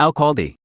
Al-Qaldi.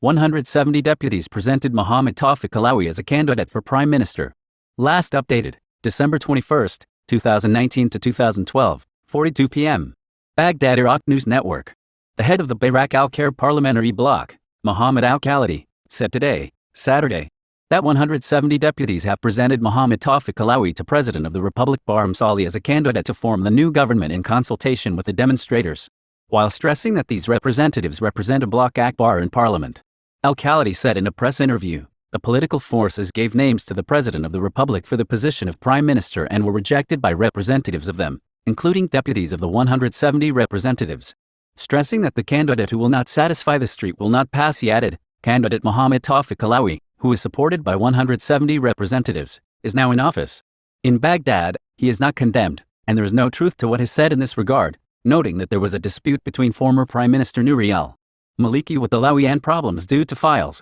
170 deputies presented Mohammed Tawfiq Alawi as a candidate for Prime Minister. Last updated, December 21, 2019 to 2012, 42 p.m. Baghdad Iraq News Network. The head of the Bayrak al-Khair parliamentary bloc, Mohammed al-Khalidi, said today, Saturday, that 170 deputies have presented Mohammed Tawfiq Alawi to President of the Republic Barham Salih as a candidate to form the new government in consultation with the demonstrators, while stressing that these representatives represent a bloc Akbar in Parliament. Al-Khalidi said in a press interview, the political forces gave names to the President of the Republic for the position of Prime Minister and were rejected by representatives of them, including deputies of the 170 representatives. Stressing that the candidate who will not satisfy the street will not pass, he added, candidate Mohammed Tawfiq Alawi, who is supported by 170 representatives, is now in office. In Baghdad, he is not condemned, and there is no truth to what is said in this regard, noting that there was a dispute between former Prime Minister Nouri al-Maliki with Alawi and problems due to files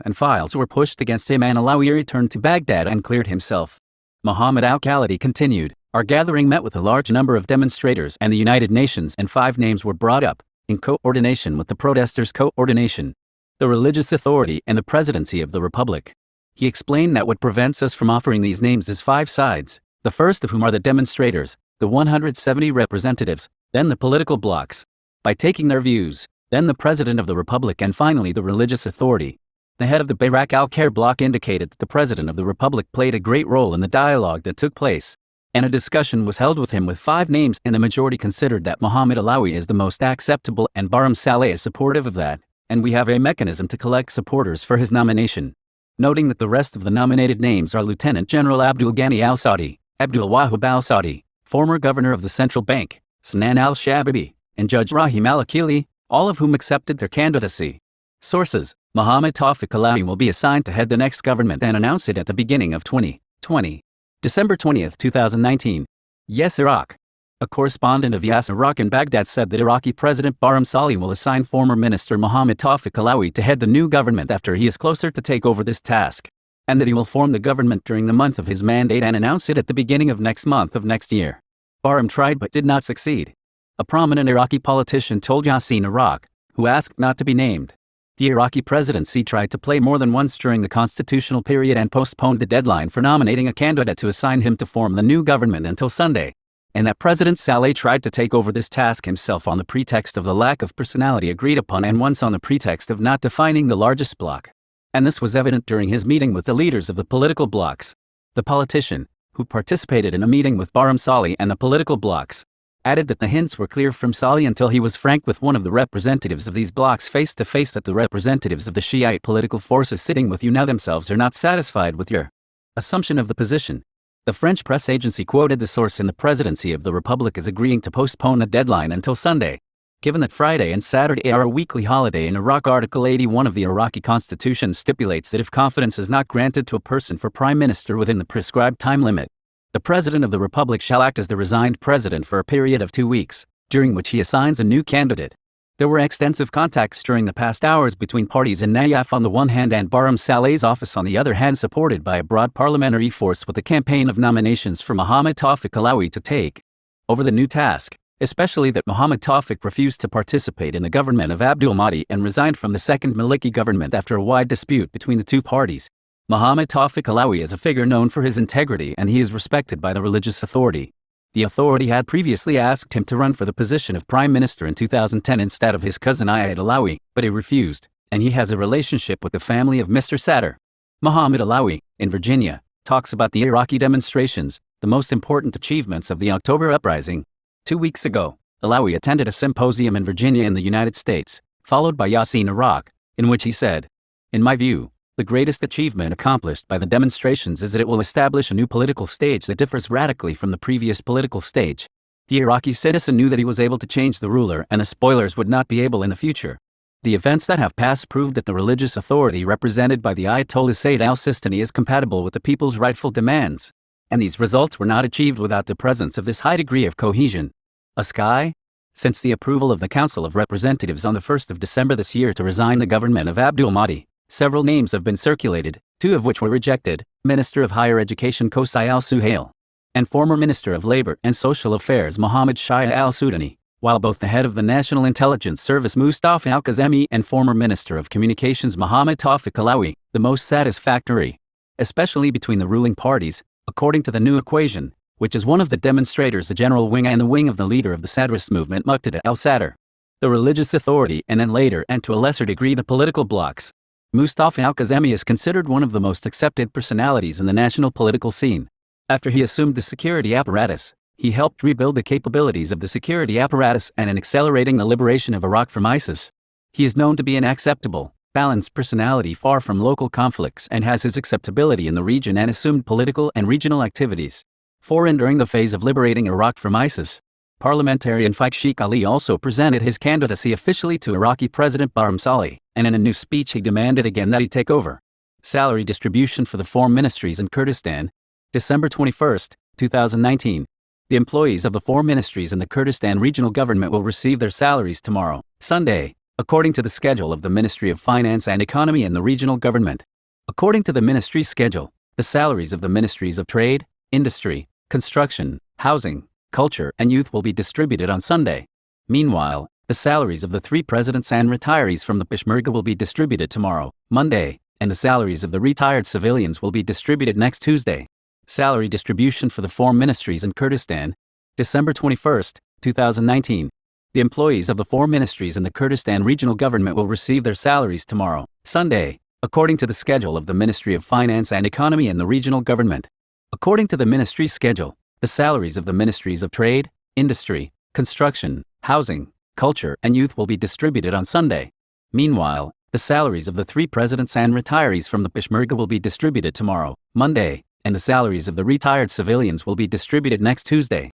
were pushed against him, and Alawi returned to Baghdad and cleared himself. Mohammed al-Khalidi continued, our gathering met with a large number of demonstrators and the United Nations, and 5 names were brought up, in coordination with the protesters' coordination, the religious authority and the presidency of the Republic. He explained that what prevents us from offering these names is 5 sides, the first of whom are the demonstrators, the 170 representatives, then the political blocs, by taking their views, then the President of the Republic, and finally the religious authority. The head of the Bayrak al-Khair bloc indicated that the President of the Republic played a great role in the dialogue that took place, and a discussion was held with him with 5 names, and the majority considered that Mohammed Alawi is the most acceptable, and Barham Saleh is supportive of that, and we have a mechanism to collect supporters for his nomination. Noting that the rest of the nominated names are Lieutenant General Abdul Ghani al-Saudi, Abdul Wahab al-Saudi, former governor of the central bank, Sinan al-Shababi, and Judge Rahim al-Akili, all of whom accepted their candidacy. Sources: Mohammed Tawfiq Alawi will be assigned to head the next government and announce it at the beginning of 2020. December 20, 2019. Yes, Iraq. A correspondent of Yes Iraq in Baghdad said that Iraqi President Barham Salih will assign former Minister Mohammed Tawfiq Alawi to head the new government after he is closer to take over this task, and that he will form the government during the month of his mandate and announce it at the beginning of next month of next year. Barham tried but did not succeed. A prominent Iraqi politician told Yasin Iraq, who asked not to be named. The Iraqi presidency tried to play more than once during the constitutional period and postponed the deadline for nominating a candidate to assign him to form the new government until Sunday, and that President Saleh tried to take over this task himself on the pretext of the lack of personality agreed upon, and once on the pretext of not defining the largest bloc. And this was evident during his meeting with the leaders of the political blocs. The politician, who participated in a meeting with Barham Salih and the political blocs, added that the hints were clear from Salih until he was frank with one of the representatives of these blocs face to face that the representatives of the Shiite political forces sitting with you now themselves are not satisfied with your assumption of the position. The French press agency quoted the source in the presidency of the Republic as agreeing to postpone the deadline until Sunday. Given that Friday and Saturday are a weekly holiday in Iraq, Article 81 of the Iraqi Constitution stipulates that if confidence is not granted to a person for Prime Minister within the prescribed time limit, the President of the Republic shall act as the resigned President for a period of 2 weeks, during which he assigns a new candidate. There were extensive contacts during the past hours between parties in Nayaf on the one hand and Barham Saleh's office on the other hand, supported by a broad parliamentary force with a campaign of nominations for Mohammed Tawfiq Alawi to take over the new task, especially that Mohammed Tawfiq refused to participate in the government of Abdul Mahdi and resigned from the second Maliki government after a wide dispute between the two parties. Mohammed Tawfiq Alawi is a figure known for his integrity, and he is respected by the religious authority. The authority had previously asked him to run for the position of Prime Minister in 2010 instead of his cousin Ayad Alawi, but he refused, and he has a relationship with the family of Mr. Sadr. Mohammed Alawi, in Virginia, talks about the Iraqi demonstrations, the most important achievements of the October uprising. 2 weeks ago, Alawi attended a symposium in Virginia in the United States, followed by Yasin Iraq, in which he said, "In my view, the greatest achievement accomplished by the demonstrations is that it will establish a new political stage that differs radically from the previous political stage. The Iraqi citizen knew that he was able to change the ruler and the spoilers would not be able in the future. The events that have passed proved that the religious authority represented by the Ayatollah Sayyid al-Sistani is compatible with the people's rightful demands. And these results were not achieved without the presence of this high degree of cohesion. A sky? Since the approval of the Council of Representatives on the 1st of December this year to resign the government of Abdul Mahdi, several names have been circulated, 2 of which were rejected: Minister of Higher Education Qusay al-Suhail, and former Minister of Labor and Social Affairs Mohammed Shia al-Sudani. while both the head of the National Intelligence Service Mustafa Al-Kazemi and former Minister of Communications Mohammed Tawfiq Alawi, the most satisfactory, especially between the ruling parties, according to the new equation, which is one of the demonstrators, the general wing and the wing of the leader of the Sadrist movement, Muqtada al-Sadr, the religious authority, and then later and to a lesser degree the political blocs. Mustafa Al-Kazemi is considered one of the most accepted personalities in the national political scene. After he assumed the security apparatus, he helped rebuild the capabilities of the security apparatus and in accelerating the liberation of Iraq from ISIS. He is known to be an acceptable, balanced personality far from local conflicts and has his acceptability in the region and assumed political and regional activities. For and during the phase of liberating Iraq from ISIS, parliamentarian Faiq Sheikh Ali also presented his candidacy officially to Iraqi President Barham Salih, and in a new speech he demanded again that he take over. Salary distribution for the foreign ministries in Kurdistan, December 21, 2019. The employees of the four ministries in the Kurdistan regional government will receive their salaries tomorrow, Sunday, according to the schedule of the Ministry of Finance and Economy and the regional government. According to the ministry's schedule, the salaries of the ministries of Trade, Industry, Construction, Housing, Culture, and Youth will be distributed on Sunday. Meanwhile, the salaries of the three presidents and retirees from the Peshmerga will be distributed tomorrow, Monday, and the salaries of the retired civilians will be distributed next Tuesday. Salary distribution for the foreign ministries in Kurdistan, December 21, 2019. The employees of the four ministries in the Kurdistan regional government will receive their salaries tomorrow, Sunday, according to the schedule of the Ministry of Finance and Economy and the regional government. According to the ministry's schedule, the salaries of the ministries of Trade, Industry, Construction, Housing, Culture, and Youth will be distributed on Sunday. Meanwhile, the salaries of the three presidents and retirees from the Peshmerga will be distributed tomorrow, Monday, and the salaries of the retired civilians will be distributed next Tuesday.